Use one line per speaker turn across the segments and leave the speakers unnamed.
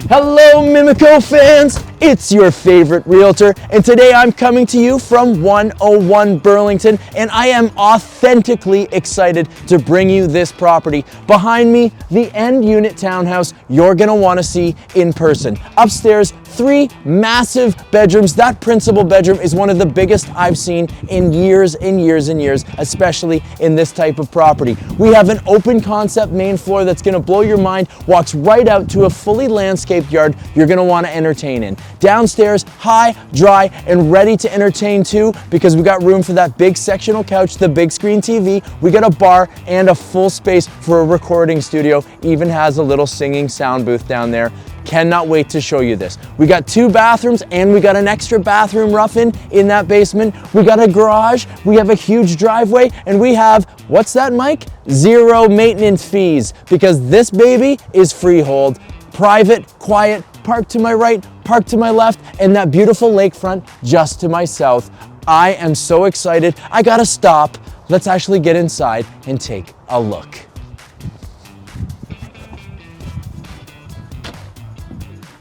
Hello Mimico fans, it's your favorite realtor, and today I'm coming to you from 101 Burlington, and I am authentically excited to bring you this property. Behind me, the end unit townhouse you're gonna wanna see in person. Upstairs, 3 massive bedrooms. That principal bedroom is one of the biggest I've seen in years and years and years, especially in this type of property. We have an open concept main floor that's gonna blow your mind, walks right out to a fully landscaped yard you're gonna wanna entertain in. Downstairs, high, dry, and ready to entertain too, because we got room for that big sectional couch, the big screen TV. We got a bar and a full space for a recording studio. Even has a little singing sound booth down there. Cannot wait to show you this. We got 2 bathrooms and we got an extra bathroom rough-in that basement. We got a garage, we have a huge driveway, and we have, what's that, Mike? 0 maintenance fees, because this baby is freehold, private, quiet, park to my right, park to my left, and that beautiful lakefront just to my south. I am so excited. I gotta stop. Let's actually get inside and take a look.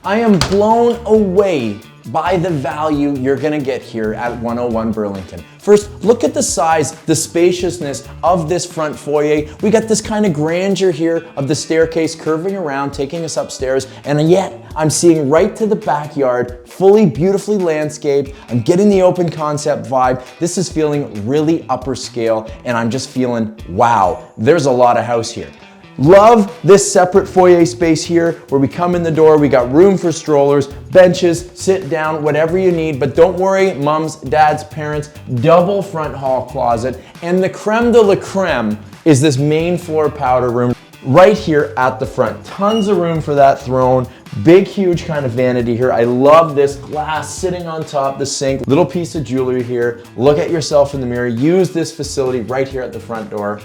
I am blown away by the value you're gonna get here at 101 Burlington. First, look at the size, the spaciousness of this front foyer. We got this kind of grandeur here of the staircase curving around, taking us upstairs, and yet I'm seeing right to the backyard, fully beautifully landscaped. I'm getting the open concept vibe. This is feeling really upper scale, and I'm just feeling, wow, there's a lot of house here. Love this separate foyer space here where we come in the door, we got room for strollers, benches, sit down, whatever you need, but don't worry, moms, dads, parents, double front hall closet, and the creme de la creme is this main floor powder room right here at the front. Tons of room for that throne, big, huge kind of vanity here. I love this glass sitting on top, the sink, little piece of jewelry here. Look at yourself in the mirror, use this facility right here at the front door.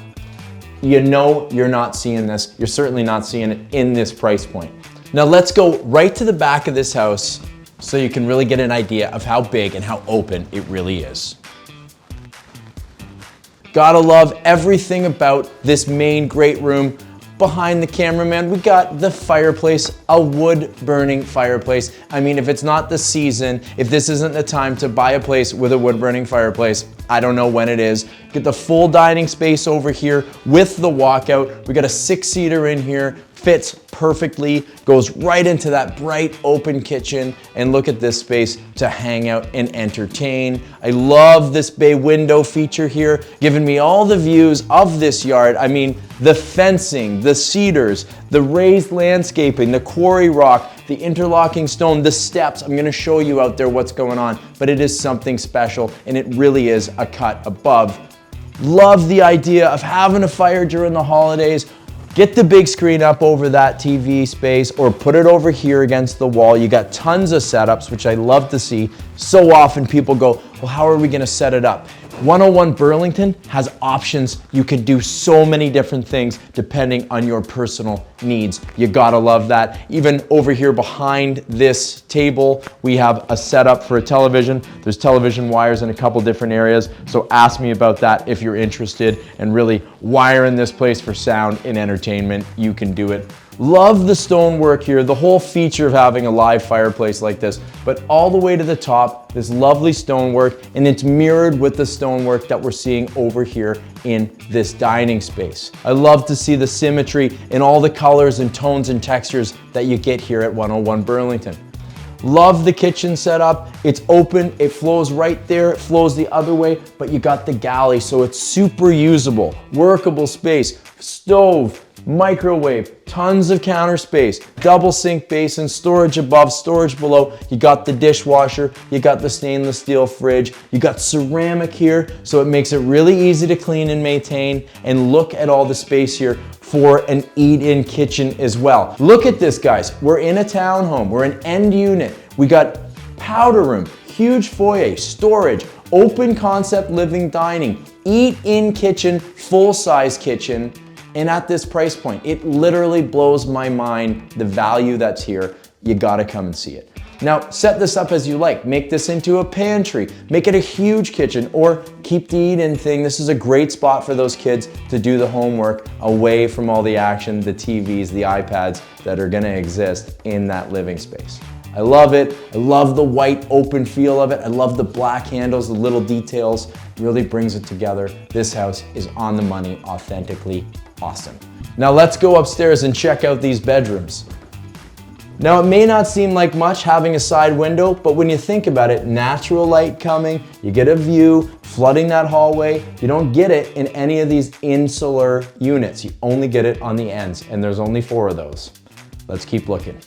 You know you're not seeing this. You're certainly not seeing it in this price point. Now let's go right to the back of this house so you can really get an idea of how big and how open it really is. Gotta love everything about this main great room. Behind the cameraman, we got the fireplace, a wood burning fireplace. I mean, if it's not the season, if this isn't the time to buy a place with a wood burning fireplace, I don't know when it is. Get the full dining space over here with the walkout. We got a 6-seater in here, fits perfectly, goes right into that bright open kitchen, and look at this space to hang out and entertain. I love this bay window feature here, giving me all the views of this yard. I mean, the fencing, the cedars, the raised landscaping, the quarry rock, the interlocking stone, the steps. I'm gonna show you out there what's going on, but it is something special, and it really is a cut above. Love the idea of having a fire during the holidays. Get the big screen up over that TV space or put it over here against the wall. You got tons of setups, which I love to see. So often people go, well, how are we gonna set it up? 101 Burlington has options. You can do so many different things depending on your personal needs. You gotta love that. Even over here behind this table, we have a setup for a television. There's television wires in a couple different areas, so ask me about that if you're interested and really wiring this place for sound and entertainment. You can do it. Love the stonework here, the whole feature of having a live fireplace like this, but all the way to the top, this lovely stonework, and it's mirrored with the stonework that we're seeing over here in this dining space. I love to see the symmetry in all the colors and tones and textures that you get here at 101 Burlington. Love the kitchen setup. It's open, it flows right there, it flows the other way, but you got the galley, so it's super usable, workable space, stove, microwave, tons of counter space, double sink basin, storage above, storage below. You got the dishwasher, you got the stainless steel fridge, you got ceramic here, so it makes it really easy to clean and maintain. And look at all the space here for an eat-in kitchen as well. Look at this, guys. We're in a townhome, we're an end unit. We got powder room, huge foyer, storage, open concept living dining, eat-in kitchen, full-size kitchen. And at this price point, it literally blows my mind, the value that's here. You gotta come and see it. Now, set this up as you like. Make this into a pantry, make it a huge kitchen, or keep the eat-in thing. This is a great spot for those kids to do the homework away from all the action, the TVs, the iPads that are gonna exist in that living space. I love it. I love the white open feel of it. I love the black handles, the little details. Really brings it together. This house is on the money, authentically awesome. Now let's go upstairs and check out these bedrooms. Now it may not seem like much having a side window, but when you think about it, natural light coming, you get a view, flooding that hallway. You don't get it in any of these insular units. You only get it on the ends, and there's only 4 of those. Let's keep looking.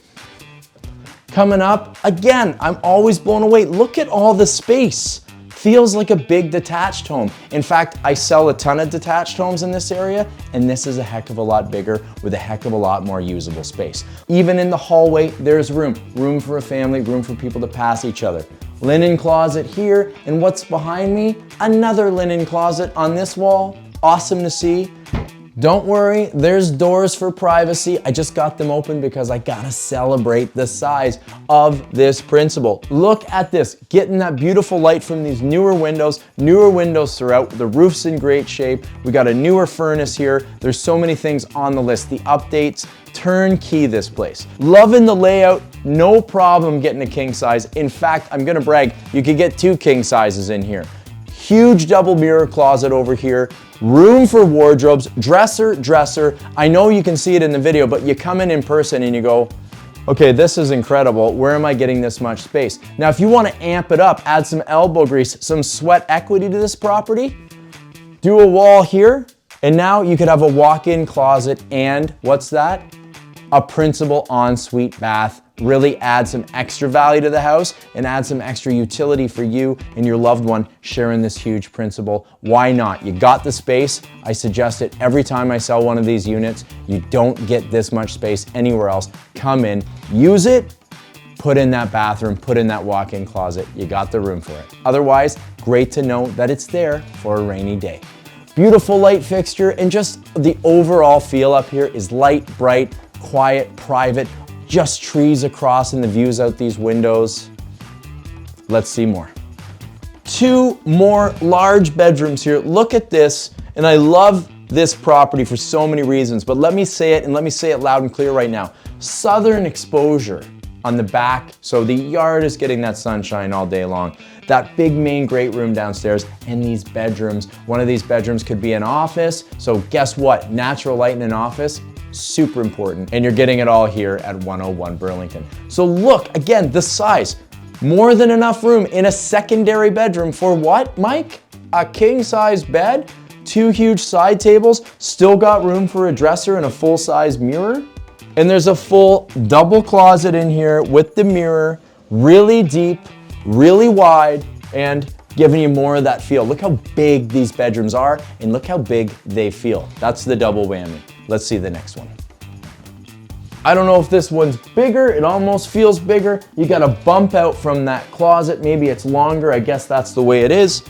Coming up, again, I'm always blown away. Look at all the space. Feels like a big detached home. In fact, I sell a ton of detached homes in this area, and this is a heck of a lot bigger with a heck of a lot more usable space. Even in the hallway, there's room. Room for a family, room for people to pass each other. Linen closet here, and what's behind me? Another linen closet on this wall. Awesome to see. Don't worry, there's doors for privacy. I just got them open because I gotta celebrate the size of this principal. Look at this, getting that beautiful light from these newer windows throughout. The roof's in great shape. We got a newer furnace here. There's so many things on the list. The updates, turnkey this place. Loving the layout, no problem getting a king size. In fact, I'm gonna brag, you could get 2 king sizes in here. Huge double mirror closet over here. Room for wardrobes, dresser. I know you can see it in the video, but you come in person and you go, okay, this is incredible. Where am I getting this much space? Now, if you want to amp it up, add some elbow grease, some sweat equity to this property, do a wall here, and now you could have a walk-in closet and what's that? A principal ensuite bath. Really add some extra value to the house and add some extra utility for you and your loved one sharing this huge principal. Why not? You got the space. I suggest it every time I sell one of these units. You don't get this much space anywhere else. Come in, use it, put in that bathroom, put in that walk-in closet. You got the room for it. Otherwise, great to know that it's there for a rainy day. Beautiful light fixture, and just the overall feel up here is light, bright, quiet, private, just trees across and the views out these windows. Let's see more. 2 more large bedrooms here. Look at this, and I love this property for so many reasons, but let me say it, and let me say it loud and clear right now. Southern exposure on the back, so the yard is getting that sunshine all day long. That big main great room downstairs, and these bedrooms. One of these bedrooms could be an office, so guess what? Natural light in an office, super important, and you're getting it all here at 101 Burlington. So look, again, the size, more than enough room in a secondary bedroom for what, Mike? A king size bed, 2 huge side tables, still got room for a dresser and a full size mirror. And there's a full double closet in here with the mirror, really deep, really wide, and giving you more of that feel. Look how big these bedrooms are, and look how big they feel. That's the double whammy. Let's see the next one. I don't know if this one's bigger, it almost feels bigger. You got a bump out from that closet, maybe it's longer, I guess that's the way it is.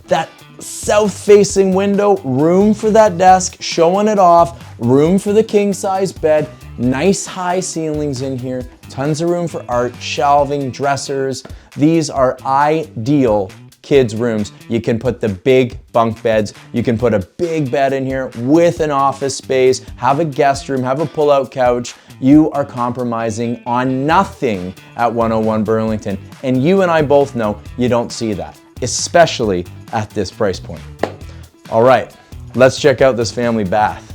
That south-facing window, room for that desk, showing it off, room for the king-size bed, nice high ceilings in here, tons of room for art, shelving, dressers. These are ideal kids' rooms. You can put the big bunk beds. You can put a big bed in here with an office space, have a guest room, have a pull-out couch. You are compromising on nothing at 101 Burlington. And you and I both know you don't see that, especially at this price point. All right, let's check out this family bath.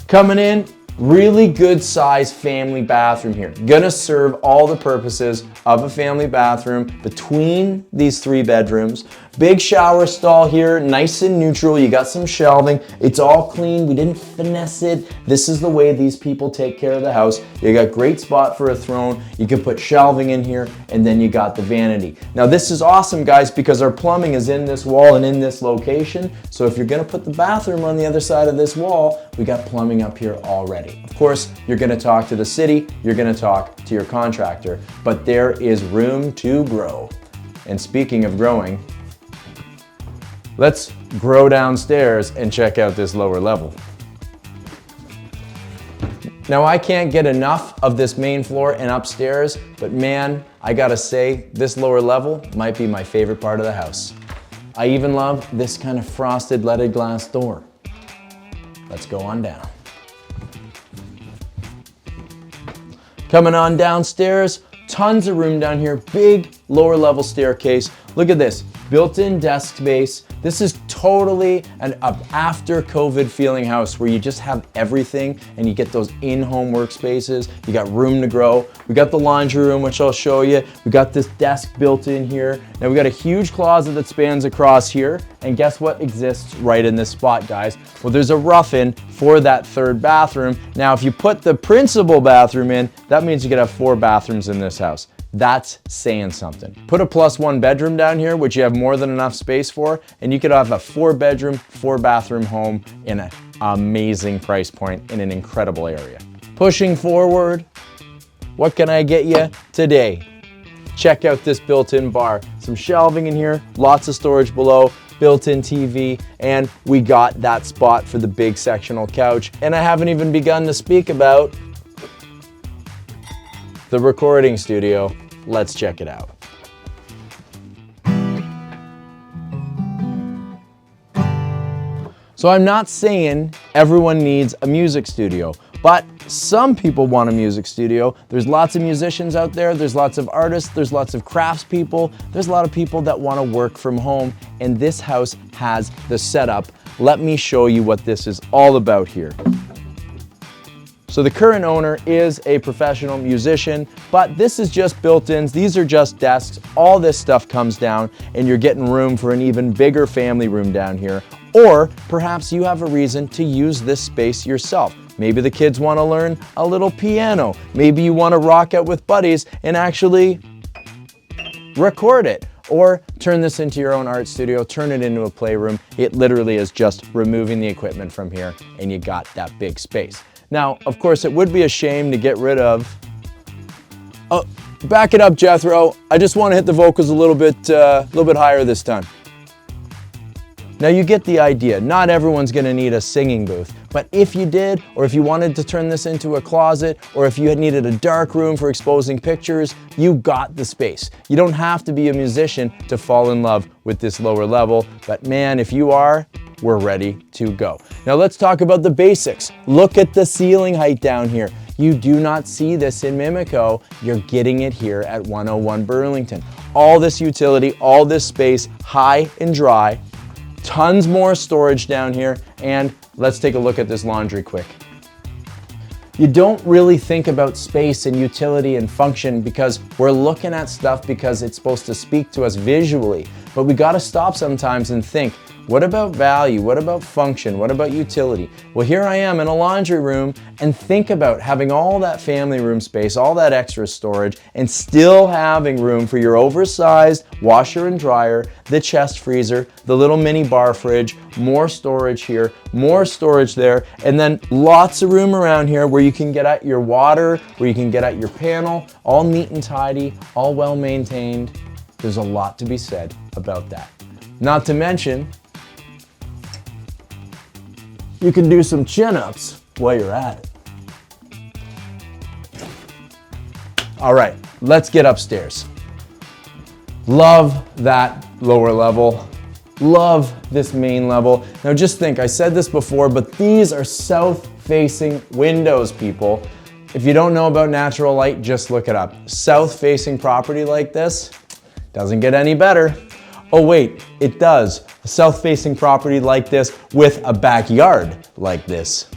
Coming in, really good size family bathroom here. Gonna serve all the purposes of a family bathroom between these 3 bedrooms. Big shower stall here, nice and neutral. You got some shelving. It's all clean. We didn't finesse it. This is the way these people take care of the house. You got great spot for a throne. You can put shelving in here, and then you got the vanity. Now this is awesome, guys, because our plumbing is in this wall and in this location. So if you're gonna put the bathroom on the other side of this wall, we got plumbing up here already. Of course, you're gonna talk to the city, you're gonna talk to your contractor, but there is room to grow. And speaking of growing, let's grow downstairs and check out this lower level. Now I can't get enough of this main floor and upstairs, but man, I gotta say, this lower level might be my favorite part of the house. I even love this kind of frosted leaded glass door. Let's go on down. Coming on downstairs, tons of room down here, big lower level staircase. Look at this, built-in desk space. This is totally an after COVID feeling house where you just have everything and you get those in-home workspaces. You got room to grow. We got the laundry room, which I'll show you. We got this desk built in here. Now we got a huge closet that spans across here. And guess what exists right in this spot, guys? Well, there's a rough-in for that third bathroom. Now, if you put the principal bathroom in, that means you could have 4 bathrooms in this house. That's saying something. Put a +1 bedroom down here, which you have more than enough space for, and you could have a 4-bedroom, 4-bathroom home in an amazing price point in an incredible area. Pushing forward, what can I get you today? Check out this built-in bar. Some shelving in here, lots of storage below, built-in TV, and we got that spot for the big sectional couch. And I haven't even begun to speak about the recording studio. Let's check it out. So I'm not saying everyone needs a music studio, but some people want a music studio. There's lots of musicians out there, there's lots of artists, there's lots of craftspeople, there's a lot of people that want to work from home, and this house has the setup. Let me show you what this is all about here. So the current owner is a professional musician, but this is just built-ins. These are just desks. All this stuff comes down and you're getting room for an even bigger family room down here. Or perhaps you have a reason to use this space yourself. Maybe the kids want to learn a little piano. Maybe you want to rock out with buddies and actually record it. Or turn this into your own art studio, turn it into a playroom. It literally is just removing the equipment from here and you got that big space. Now, of course, it would be a shame to get rid of... Oh, back it up, Jethro. I just want to hit the vocals a little bit higher this time. Now you get the idea. Not everyone's going to need a singing booth, but if you did, or if you wanted to turn this into a closet, or if you had needed a dark room for exposing pictures, you got the space. You don't have to be a musician to fall in love with this lower level, but man, if you are, we're ready to go. Now let's talk about the basics. Look at the ceiling height down here. You do not see this in Mimico. You're getting it here at 101 Burlington. All this utility, all this space, high and dry, tons more storage down here, and let's take a look at this laundry quick. You don't really think about space and utility and function because we're looking at stuff because it's supposed to speak to us visually, but we gotta stop sometimes and think, what about value? What about function? What about utility? Well, here I am in a laundry room, and think about having all that family room space, all that extra storage, and still having room for your oversized washer and dryer, the chest freezer, the little mini bar fridge, more storage here, more storage there, and then lots of room around here where you can get at your water, where you can get at your panel, all neat and tidy, all well maintained. There's a lot to be said about that. Not to mention, you can do some chin-ups while you're at it. All right, let's get upstairs. Love that lower level. Love this main level. Now just think, I said this before, but these are south-facing windows, people. If you don't know about natural light, just look it up. South-facing property like this doesn't get any better. Oh wait, it does. A south-facing property like this with a backyard like this.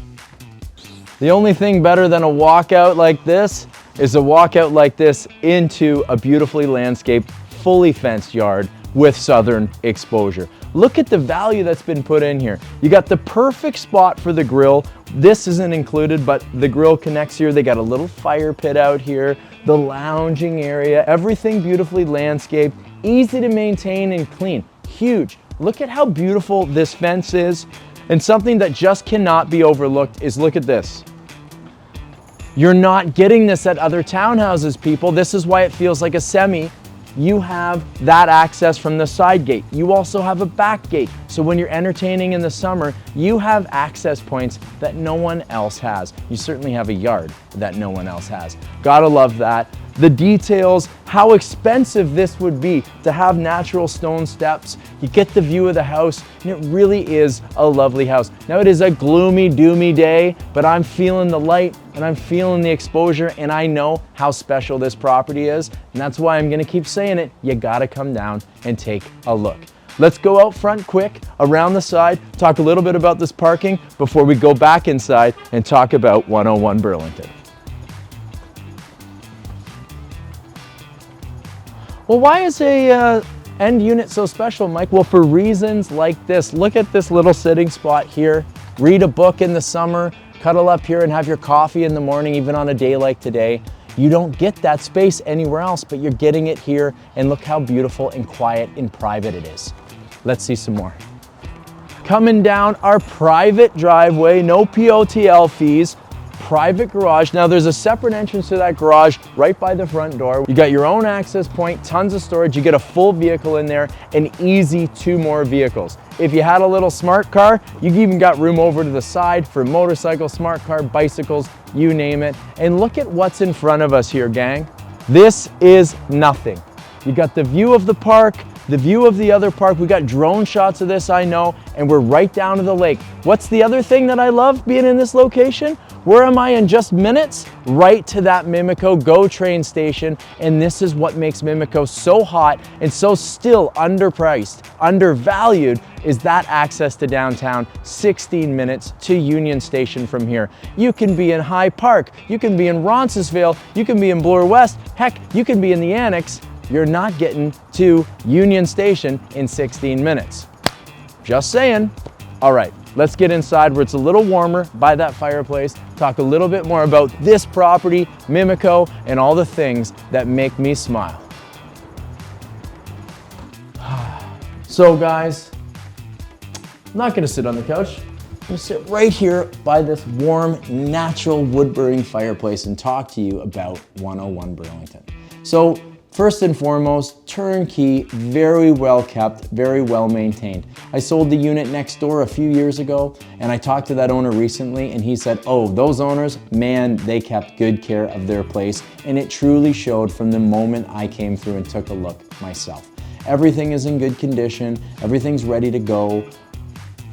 The only thing better than a walkout like this is a walkout like this into a beautifully landscaped, fully fenced yard with southern exposure. Look at the value that's been put in here. You got the perfect spot for the grill. This isn't included, but the grill connects here. They got a little fire pit out here, the lounging area, everything beautifully landscaped, easy to maintain and clean. Huge. Look at how beautiful this fence is. And something that just cannot be overlooked is, look at this. You're not getting this at other townhouses, people. This is why it feels like a semi. You have that access from the side gate. You also have a back gate. So when you're entertaining in the summer, you have access points that no one else has. You certainly have a yard that no one else has. Gotta love that. The details, how expensive this would be to have natural stone steps. You get the view of the house, and it really is a lovely house. Now it is a gloomy, doomy day, but I'm feeling the light and I'm feeling the exposure, and I know how special this property is, and that's why I'm gonna keep saying it. You gotta come down and take a look. Let's go out front quick, around the side, talk a little bit about this parking before we go back inside and talk about 101 Burlington. Well, why is a end unit so special, Mike? Well, for reasons like this. Look at this little sitting spot here. Read a book in the summer, cuddle up here and have your coffee in the morning, even on a day like today. You don't get that space anywhere else, but you're getting it here, and look how beautiful and quiet and private it is. Let's see some more. Coming down our private driveway, no POTL fees, private garage. Now there's a separate entrance to that garage right by the front door. You got your own access point, tons of storage. You get a full vehicle in there, and easy 2 more vehicles. If you had a little smart car, you even got room over to the side for motorcycle, smart car, bicycles, you name it. And look at what's in front of us here, gang. This is nothing. You got the view of the park, the view of the other park. We got drone shots of this, I know, and we're right down to the lake. What's the other thing that I love being in this location? Where am I in just minutes? Right to that Mimico GO train station, and this is what makes Mimico so hot and so still underpriced, undervalued, is that access to downtown, 16 minutes to Union Station from here. You can be in High Park, you can be in Roncesvalles, you can be in Bloor West, heck, you can be in the Annex. You're not getting to Union Station in 16 minutes. Just saying. All right, let's get inside where it's a little warmer by that fireplace, talk a little bit more about this property, Mimico, and all the things that make me smile. So guys, I'm not gonna sit on the couch. I'm gonna sit right here by this warm, natural wood-burning fireplace and talk to you about 101 Burlington. So, first and foremost, turnkey, very well kept, very well maintained. I sold the unit next door a few years ago, and I talked to that owner recently, and he said, oh, those owners, man, they kept good care of their place, and it truly showed from the moment I came through and took a look myself. Everything is in good condition, everything's ready to go.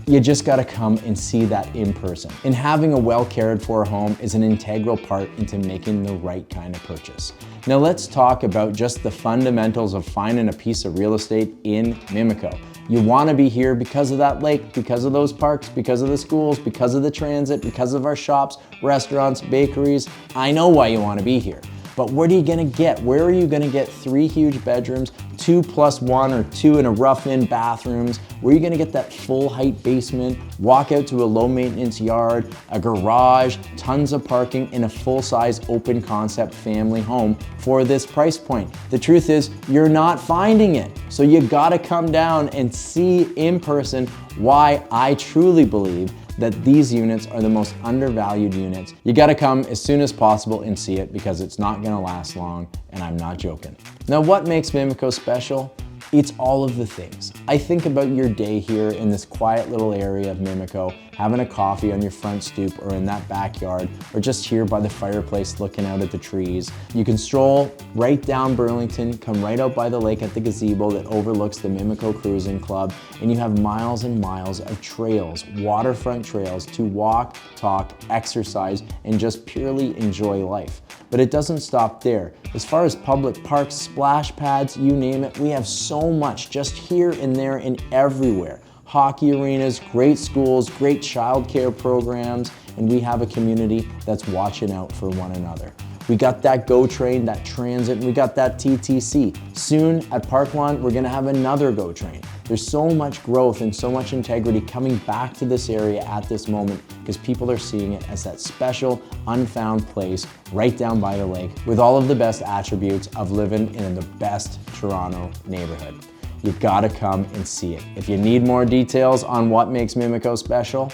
You just gotta come and see that in person. And having a well cared for home is an integral part into making the right kind of purchase. Now let's talk about just the fundamentals of finding a piece of real estate in Mimico. You wanna be here because of that lake, because of those parks, because of the schools, because of the transit, because of our shops, restaurants, bakeries. I know why you wanna be here. But what are you gonna get? Where are you gonna get 3 huge bedrooms, 2+1 or 2 in a rough-in bathrooms? Where are you gonna get that full height basement, walk out to a low maintenance yard, a garage, tons of parking, and a full-size open concept family home for this price point? The truth is, you're not finding it. So you gotta come down and see in person why I truly believe that these units are the most undervalued units. You gotta come as soon as possible and see it, because it's not gonna last long, and I'm not joking. Now, what makes Mimico special? It's all of the things. I think about your day here in this quiet little area of Mimico, having a coffee on your front stoop or in that backyard, or just here by the fireplace looking out at the trees. You can stroll right down Burlington, come right out by the lake at the gazebo that overlooks the Mimico Cruising Club, and you have miles and miles of trails, waterfront trails to walk, talk, exercise, and just purely enjoy life. But it doesn't stop there. As far as public parks, splash pads, you name it, we have so much just here and there and everywhere. Hockey arenas, great schools, great childcare programs, and we have a community that's watching out for one another. We got that GO train, that transit, and we got that TTC. Soon at Park Lawn, we're gonna have another GO train. There's so much growth and so much integrity coming back to this area at this moment, because people are seeing it as that special, unfound place right down by the lake with all of the best attributes of living in the best Toronto neighborhood. You gotta come and see it. If you need more details on what makes Mimico special,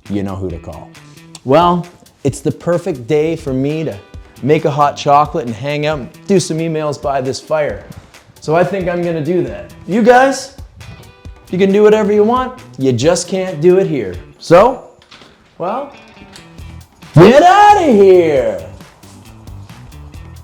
you know who to call. Well, it's the perfect day for me to make a hot chocolate and hang out and do some emails by this fire. So I think I'm gonna do that. You guys? You can do whatever you want, you just can't do it here. So, well, get out of here!